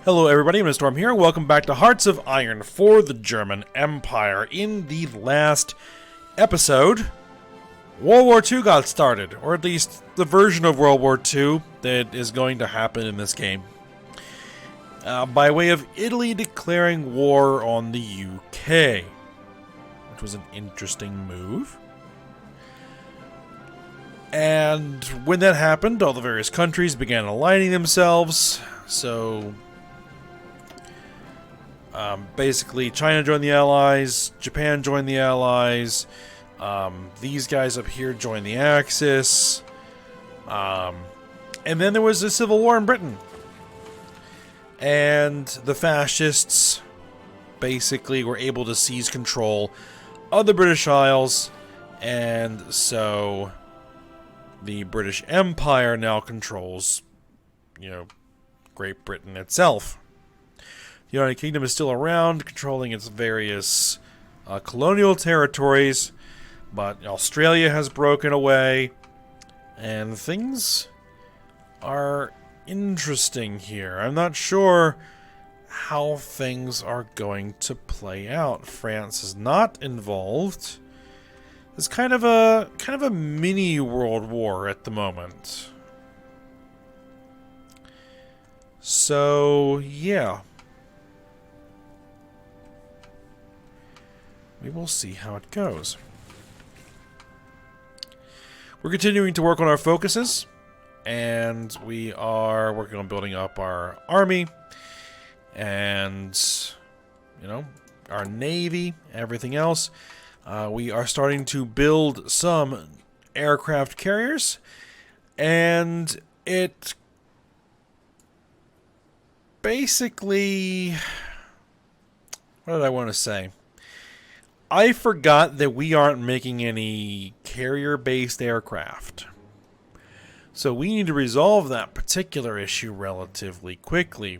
Hello everybody, I'm Storm here. Welcome back to Hearts of Iron for the German Empire. In the last episode, World War II got started, or at least the version of World War II that is going to happen in this game. By way of Italy declaring war on the UK, which was an interesting move. And when that happened, all the various countries began aligning themselves, so basically, China joined the Allies, Japan joined the Allies, these guys up here joined the Axis, and then there was a civil war in Britain. And the fascists basically were able to seize control of the British Isles, and so the British Empire now controls, Great Britain itself. The United Kingdom is still around, controlling its various colonial territories, but Australia has broken away, and things are interesting here. I'm not sure how things are going to play out. France is not involved. It's kind of a mini world war at the moment. So, yeah. We will see how it goes. We're continuing to work on our focuses, and we are working on building up our army and, our navy, everything else. We are starting to build some aircraft carriers, and it basically, what did I want to say? I forgot that we aren't making any carrier-based aircraft. So we need to resolve that particular issue relatively quickly.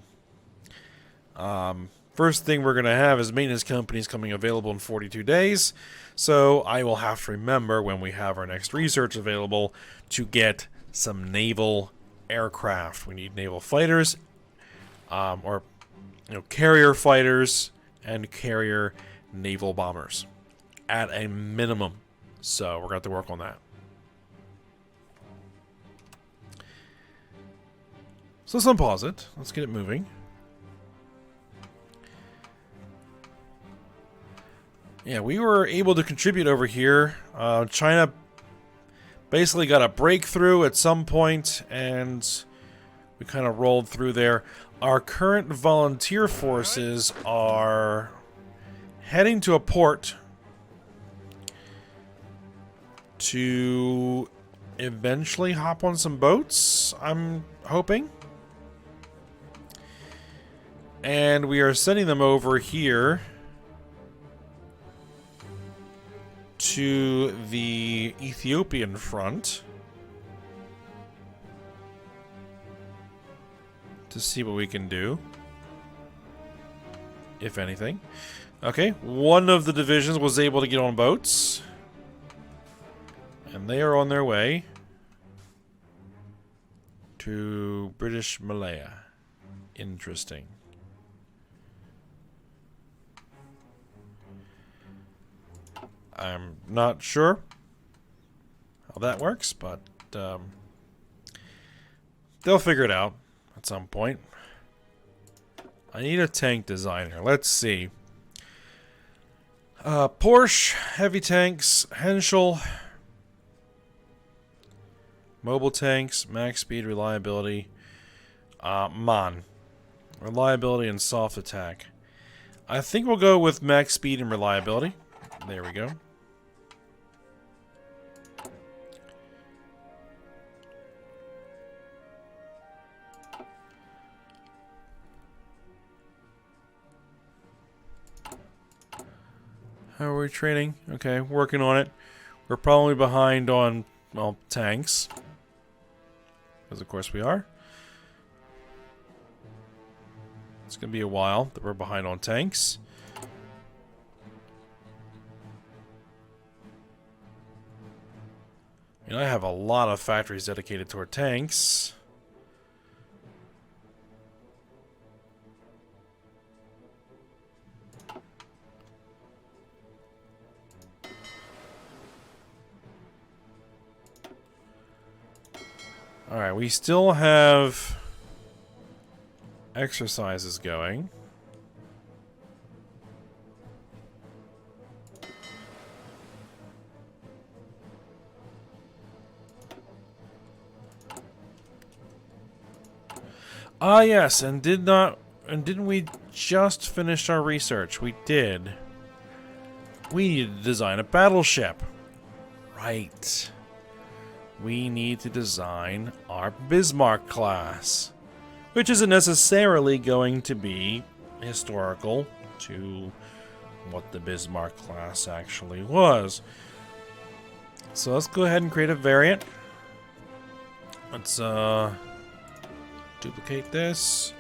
First thing we're going to have is maintenance companies coming available in 42 days. So I will have to remember when we have our next research available to get some naval aircraft. We need naval fighters, carrier fighters and carrier naval bombers at a minimum. So we're going to have to work on that. So let's unpause it. Let's get it moving. Yeah, we were able to contribute over here. China basically got a breakthrough at some point, and we kind of rolled through there. Our current volunteer forces are heading to a port to eventually hop on some boats, I'm hoping. And we are sending them over here to the Ethiopian front to see what we can do, if anything. Okay, one of the divisions was able to get on boats, and they are on their way to British Malaya. Interesting. I'm not sure how that works, but they'll figure it out at some point. I need a tank designer. Let's see. Porsche, heavy tanks, Henschel, mobile tanks, max speed, reliability, MAN, reliability and soft attack. I think we'll go with max speed and reliability. There we go. How are we training? Okay, working on it. We're probably behind on, well, tanks. Because of course we are. It's going to be a while that we're behind on tanks. I have a lot of factories dedicated toward tanks. Alright, we still have exercises going. Ah, yes, and didn't we just finish our research? We did. We need to design a battleship. Right. We need to design our Bismarck class, which isn't necessarily going to be historical to what the Bismarck class actually was. So let's go ahead and create a variant. Let's duplicate this.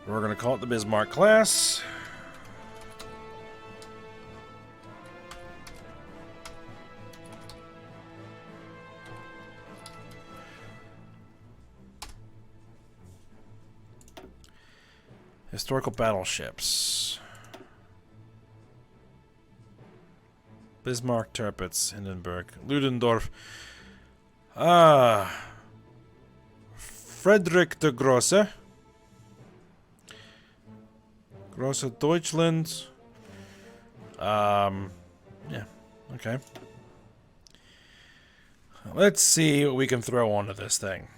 We're going to call it the Bismarck class. Historical battleships. Bismarck, Tirpitz, Hindenburg, Ludendorff. Friedrich der Grosse. Grosse Deutschland. Yeah, okay. Let's see what we can throw onto this thing.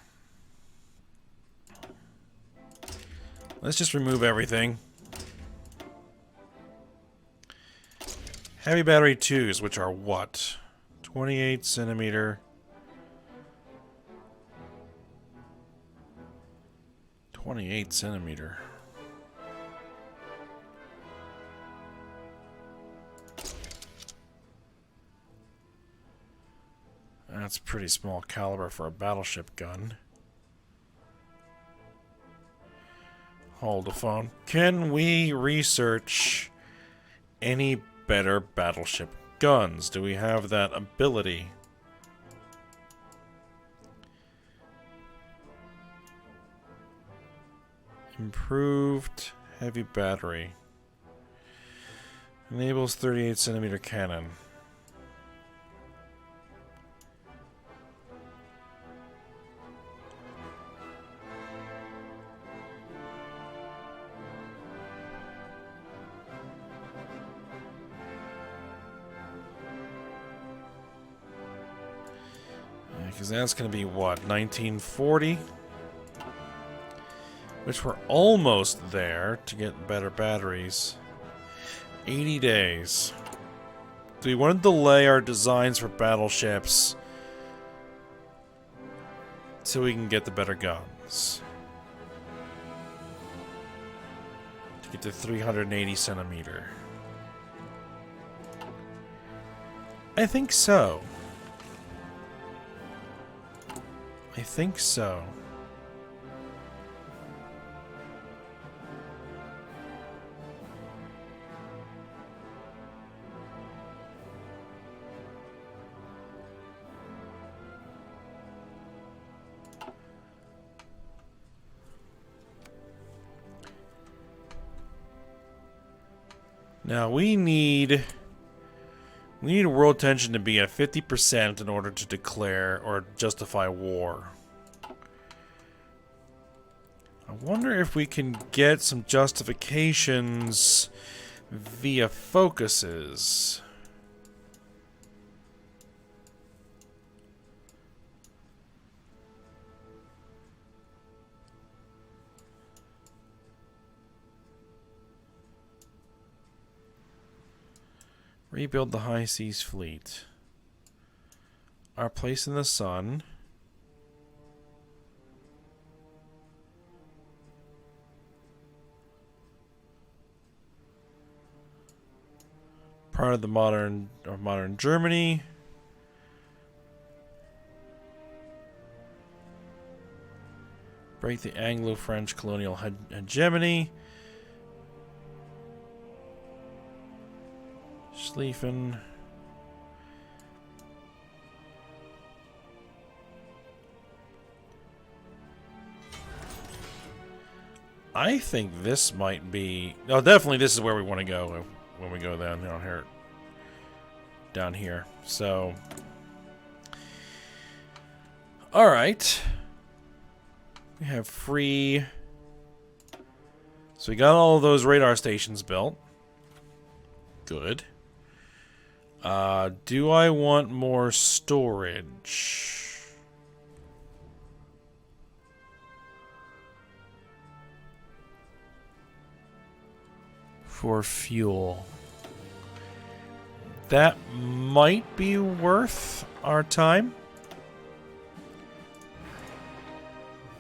Let's just remove everything. Heavy battery 2s, which are what? 28 centimeter. 28 centimeter. That's pretty small caliber for a battleship gun. Hold the phone. Can we research any better battleship guns? Do we have that ability? Improved heavy battery. Enables 38 centimeter cannon. Because that's going to be what, 1940? Which we're almost there to get better batteries. 80 days. Do we want to delay our designs for battleships so we can get the better guns? To get to 380 centimeter. I think so. I think so. Now we need world tension to be at 50% in order to declare or justify war. I wonder if we can get some justifications via focuses. Rebuild the High Seas Fleet. Our place in the sun. Part of the modern Germany. Break the Anglo-French colonial hegemony. Schlieffen. I think this might be... Oh, definitely this is where we want to go when we go down here. So... Alright. We have free... So we got all of those radar stations built. Good. Do I want more storage? For fuel. That might be worth our time.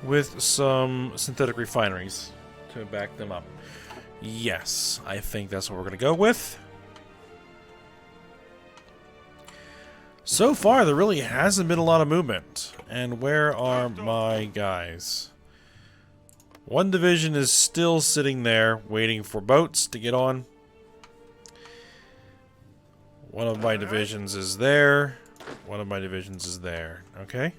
With some synthetic refineries to back them up. Yes, I think that's what we're going to go with. So far, there really hasn't been a lot of movement. And where are my guys? One division is still sitting there, waiting for boats to get on. One of my divisions is there. One of my divisions is there. Okay.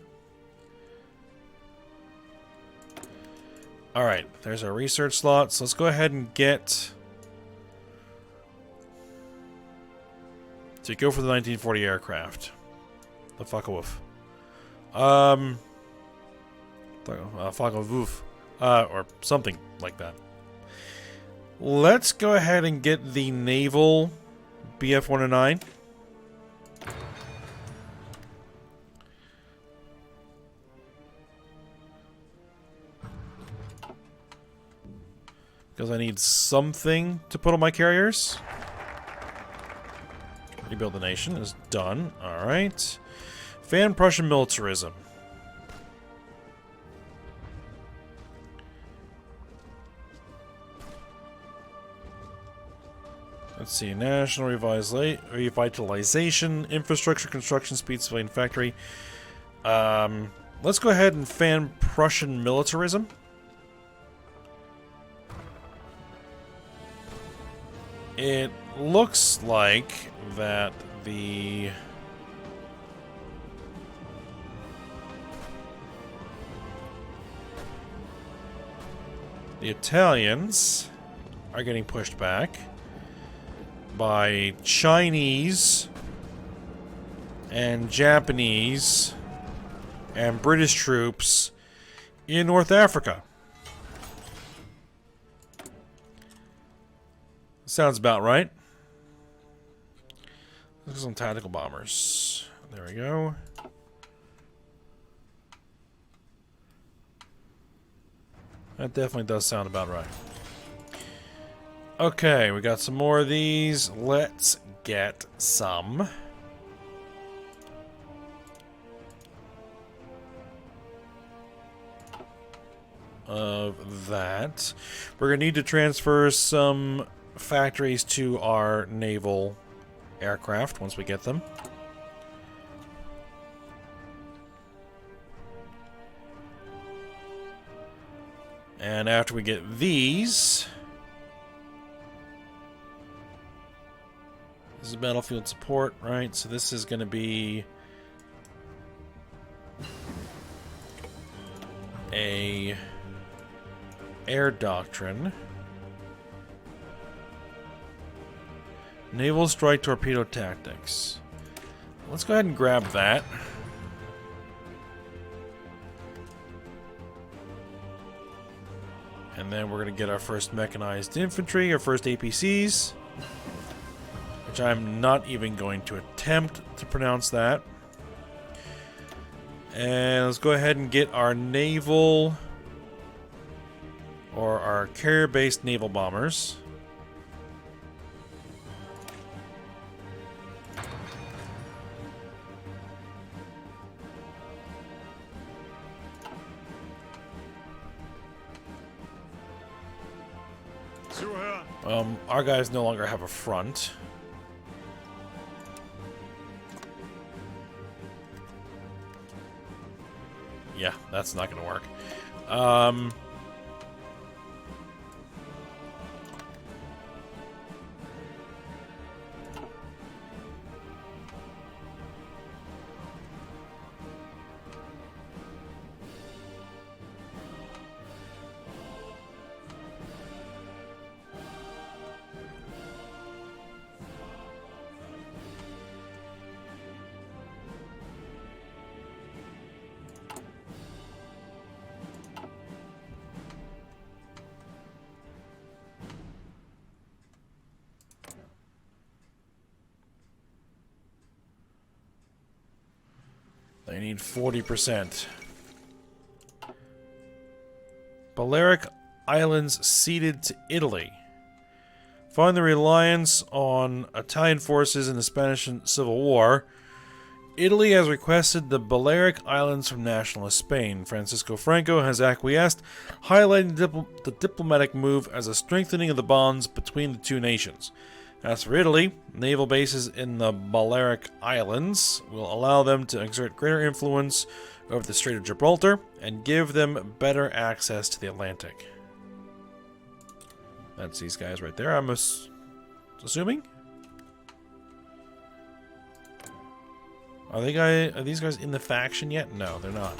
Alright, there's our research slot. So let's go ahead and get... So you go for the 1940 aircraft. The Focke-Wulf. Focke-Wulf. Or something like that. Let's go ahead and get the Naval BF-109. Because I need something to put on my carriers. Rebuild the nation is done. Alright. Fan Prussian militarism. Let's see. National revitalization, infrastructure, construction, speed, civilian factory. Let's go ahead and fan Prussian militarism. It looks like that the Italians are getting pushed back by Chinese and Japanese and British troops in North Africa. Sounds about right. Look at some tactical bombers. There we go. That definitely does sound about right. Okay, we got some more of these. Let's get some. Of that. We're going to need to transfer some factories to our naval aircraft once we get them. And after we get these, this is battlefield support, right? So this is going to be a air doctrine. Naval strike torpedo tactics. Let's go ahead and grab that. And then we're going to get our first mechanized infantry, our first APCs. Which I'm not even going to attempt to pronounce that. And let's go ahead and get our naval, or our carrier-based naval bombers. Our guys no longer have a front. Yeah, that's not going to work. They need 40%. Balearic Islands ceded to Italy. Following the reliance on Italian forces in the Spanish Civil War, Italy has requested the Balearic Islands from nationalist Spain. Francisco Franco has acquiesced, highlighting the diplomatic move as a strengthening of the bonds between the two nations. As for Italy, naval bases in the Balearic Islands will allow them to exert greater influence over the Strait of Gibraltar and give them better access to the Atlantic. That's these guys right there, I'm assuming? Are these guys in the faction yet? No, they're not.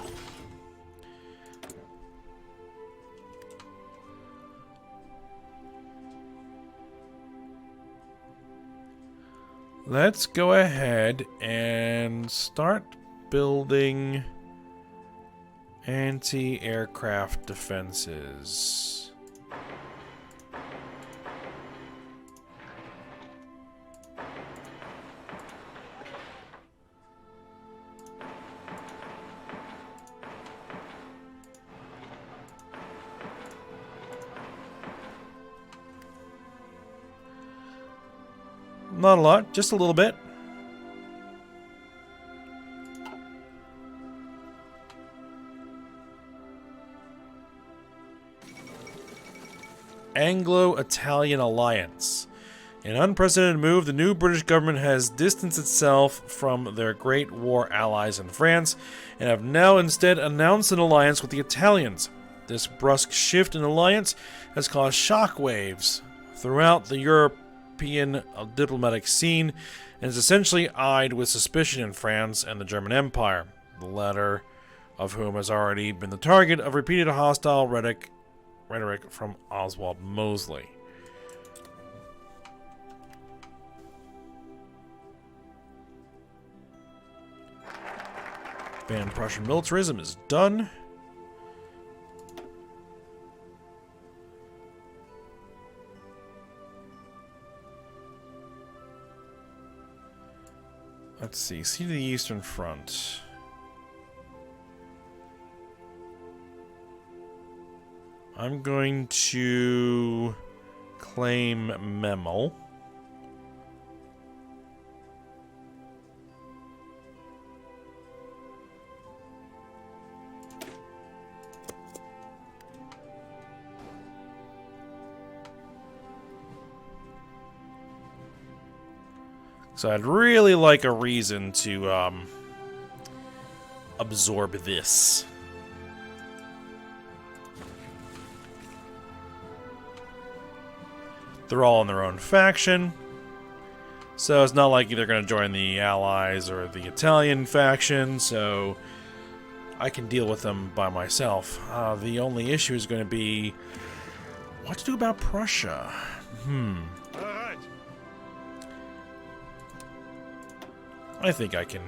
Let's go ahead and start building anti-aircraft defenses. Not a lot, just a little bit. Anglo-Italian alliance. In an unprecedented move, the new British government has distanced itself from their Great War allies in France and have now instead announced an alliance with the Italians. This brusque shift in alliance has caused shockwaves throughout the European diplomatic scene and is essentially eyed with suspicion in France and the German Empire, the latter of whom has already been the target of repeated hostile rhetoric from Oswald Mosley. Ban Prussian militarism is done. Let's see to the Eastern Front. I'm going to claim Memel. So I'd really like a reason to absorb this. They're all in their own faction, so it's not like they're going to join the Allies or the Italian faction, so I can deal with them by myself. The only issue is going to be what to do about Prussia. I think I can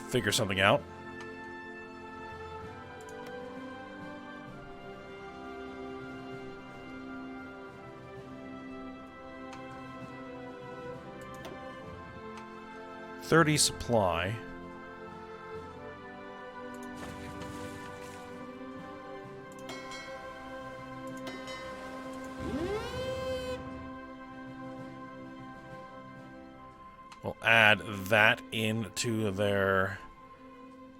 figure something out. $30 supply. We'll add that into their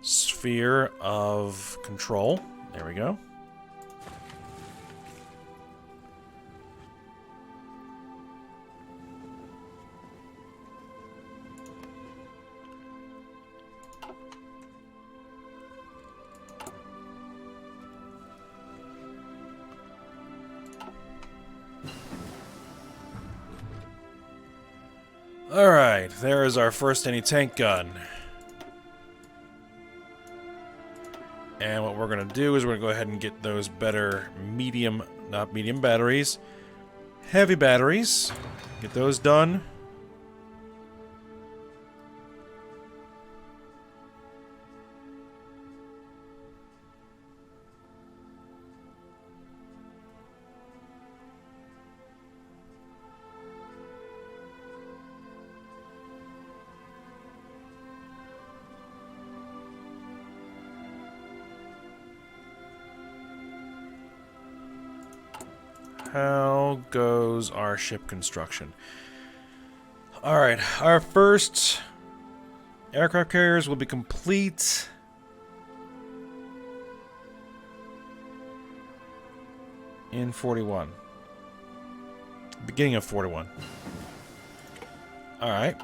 sphere of control. There we go. Alright, there is our first anti-tank gun. And what we're going to do is we're going to go ahead and get those better medium, not medium batteries, heavy batteries. Get those done. how goes our ship construction? Alright, our first aircraft carriers will be complete in 41. Beginning of 41. Alright.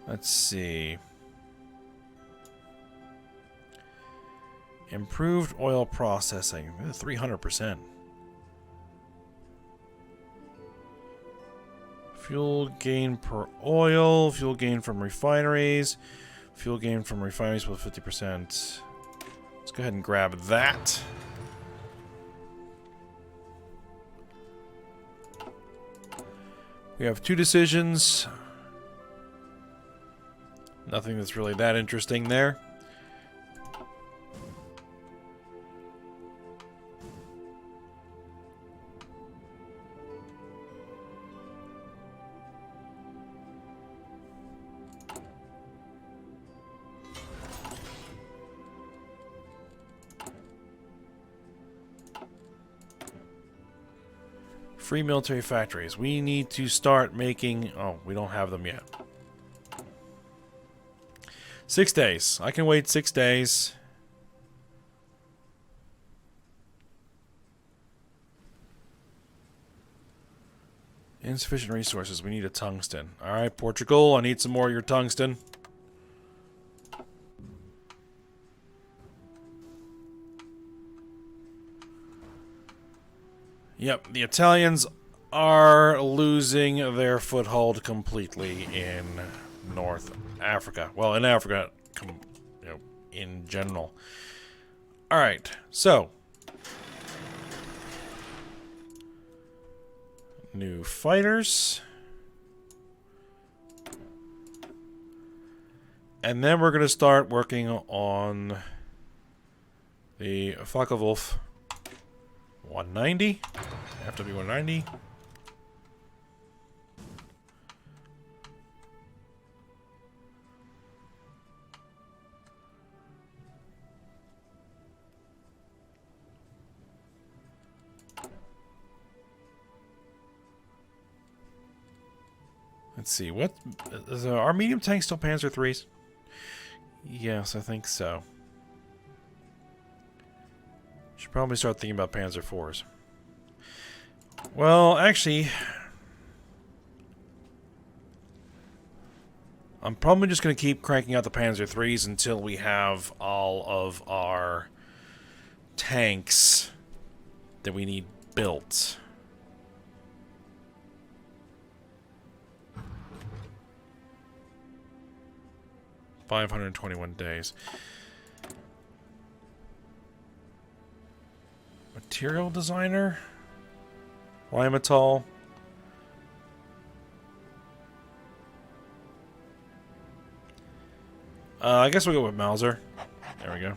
Let's see. Improved oil processing. 300%. Fuel gain per oil. Fuel gain from refineries. Fuel gain from refineries with 50%. Let's go ahead and grab that. We have 2 decisions. Nothing that's really that interesting there. Free military factories. We need to start making... Oh, we don't have them yet. 6 days. I can wait 6 days. Insufficient resources. We need a tungsten. Alright, Portugal. I need some more of your tungsten. Yep, the Italians are losing their foothold completely in North Africa. Well, in Africa, you know, in general. Alright, so. New fighters. And then we're going to start working on the Focke-Wulf 190. FW 190. Let's see, what are medium tanks still Panzer IIIs? Yes, I think so. Should probably start thinking about Panzer IVs. Well, actually, I'm probably just going to keep cranking out the Panzer IIIs until we have all of our tanks that we need built. $521 days. Material designer? Limatal. I guess we'll go with Mauser. There we go.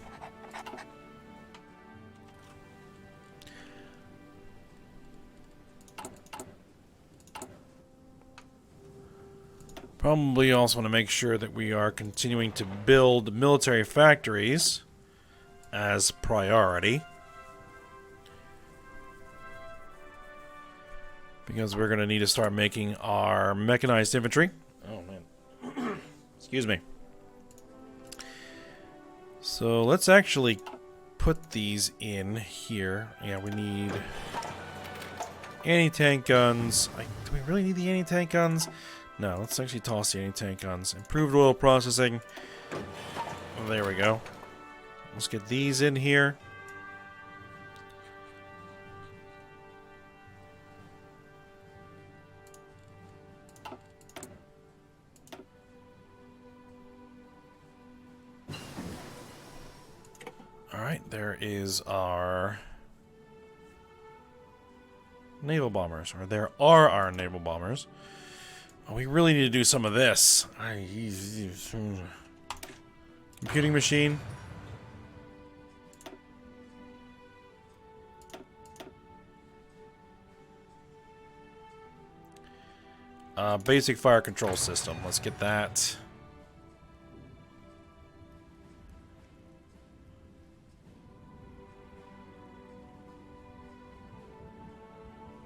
Probably also want to make sure that we are continuing to build military factories as priority. Because we're going to need to start making our mechanized infantry. Oh, man. Excuse me. So let's actually put these in here. Yeah, we need anti-tank guns. Do we really need the anti-tank guns? No, let's actually toss the anti-tank guns. Improved oil processing. Oh, there we go. Let's get these in here. Alright, there is our naval bombers. Or there are our naval bombers. Oh, we really need to do some of this. Computing machine. Basic fire control system. Let's get that.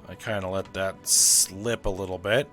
I kind of let that slip a little bit.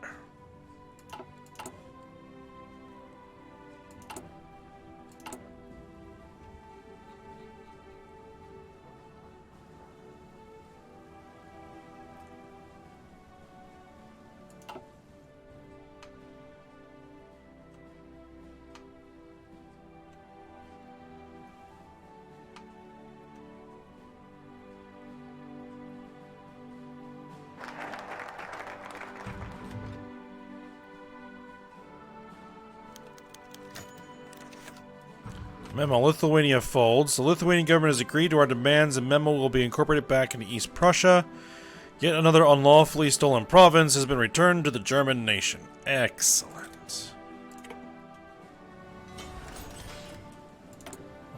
Memo, Lithuania folds. The Lithuanian government has agreed to our demands and Memo will be incorporated back into East Prussia. Yet another unlawfully stolen province has been returned to the German nation. Excellent.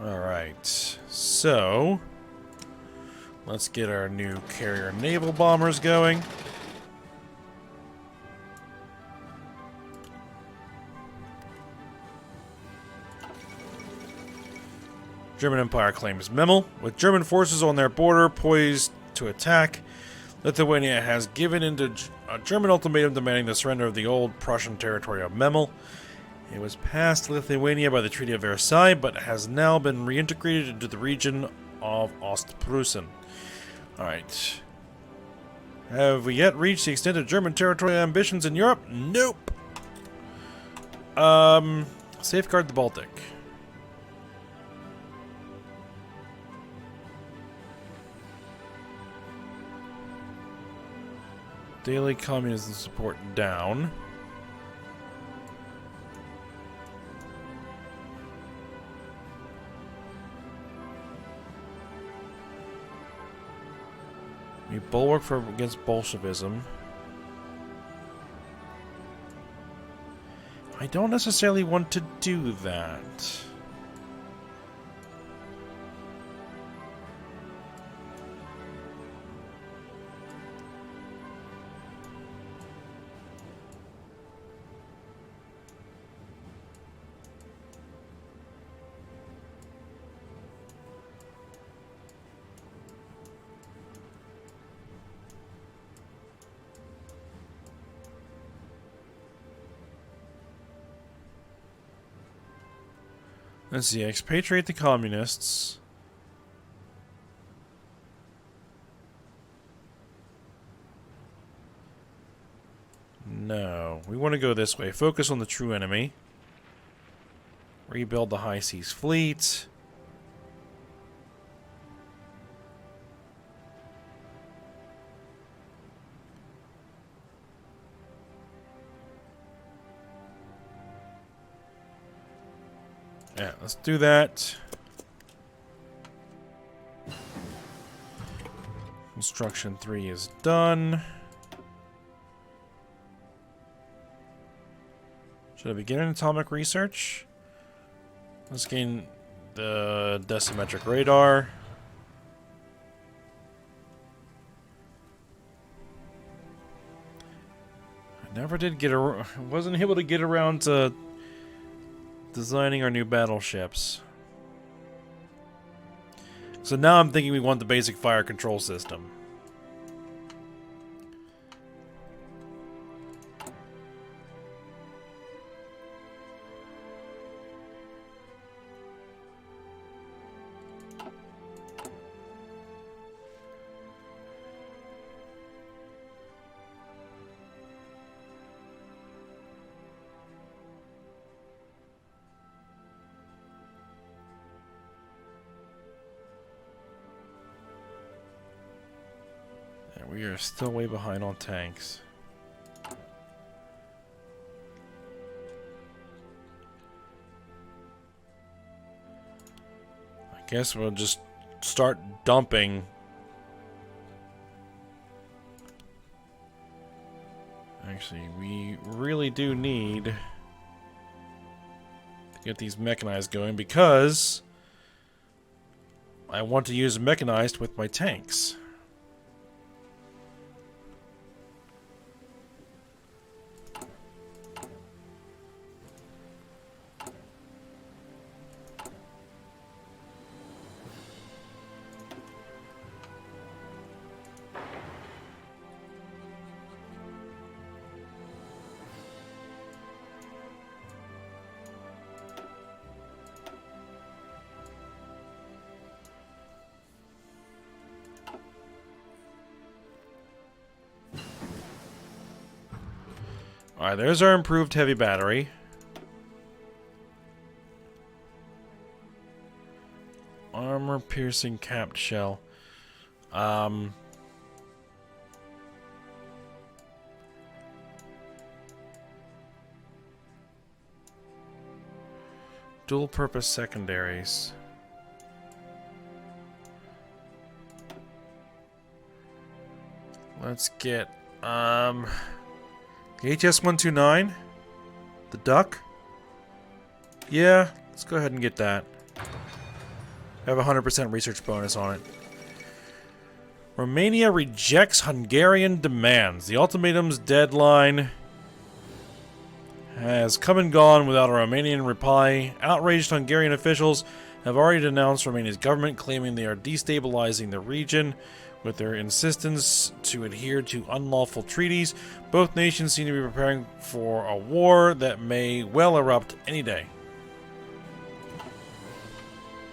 Alright, so let's get our new carrier naval bombers going. German Empire claims Memel. With German forces on their border poised to attack, Lithuania has given in to a German ultimatum demanding the surrender of the old Prussian territory of Memel. It was passed to Lithuania by the Treaty of Versailles, but has now been reintegrated into the region of Ostpreußen. Alright. Have we yet reached the extent of German territorial ambitions in Europe? Nope. Safeguard the Baltic. Daily communism support down. We bulwark against Bolshevism. I don't necessarily want to do that. Let's see, expatriate the communists. No, we want to go this way. Focus on the true enemy. Rebuild the High Seas Fleet. Yeah, let's do that. Construction 3 is done. Should I begin an atomic research? Let's gain the decimetric radar. I never did get wasn't able to get around to designing our new battleships. So now I'm thinking we want the basic fire control system. We are still way behind on tanks. I guess we'll just start dumping. Actually, we really do need to get these mechanized going because I want to use mechanized with my tanks. Alright, there's our improved heavy battery. Armor-piercing capped shell. Dual-purpose secondaries. Let's get, the HS-129? The duck? Yeah, let's go ahead and get that. I have a 100% research bonus on it. Romania rejects Hungarian demands. The ultimatum's deadline has come and gone without a Romanian reply. Outraged Hungarian officials have already denounced Romania's government, claiming they are destabilizing the region with their insistence to adhere to unlawful treaties. Both nations seem to be preparing for a war that may well erupt any day.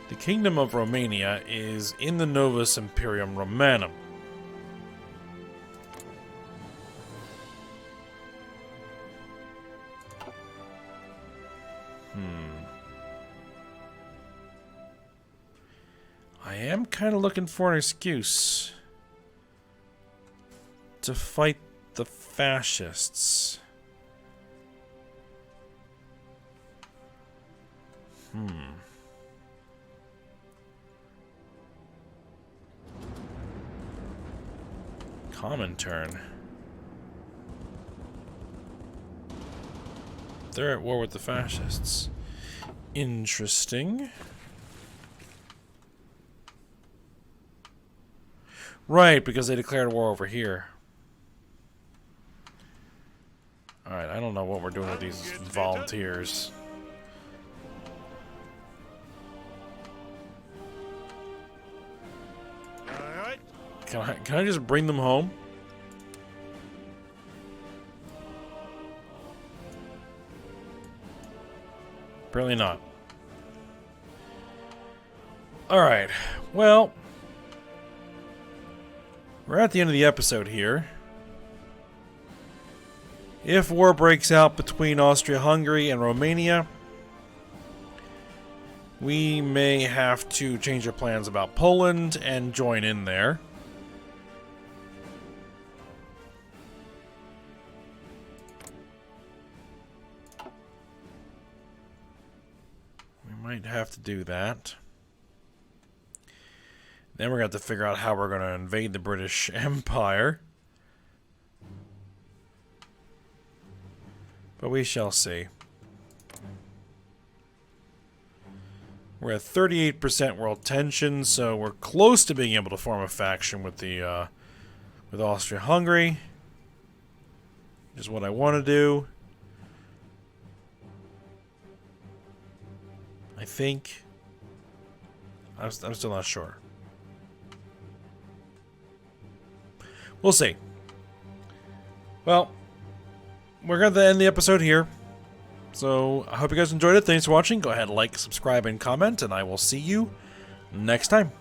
The Kingdom of Romania is in the Novus Imperium Romanum. I am kind of looking for an excuse to fight the fascists. Common turn. They're at war with the fascists. Interesting. Right, because they declared war over here. Alright, I don't know what we're doing with these volunteers. Can I just bring them home? Apparently not. Alright, well, we're at the end of the episode here. If war breaks out between Austria-Hungary and Romania, we may have to change our plans about Poland and join in there. We might have to do that. Then we're going to have to figure out how we're going to invade the British Empire. But we shall see. We're at 38% world tension, so we're close to being able to form a faction with the with Austria-Hungary. Which is what I want to do. I think. I'm still not sure. We'll see. Well, we're going to end the episode here. So, I hope you guys enjoyed it. Thanks for watching. Go ahead, like, subscribe, and comment, and I will see you next time.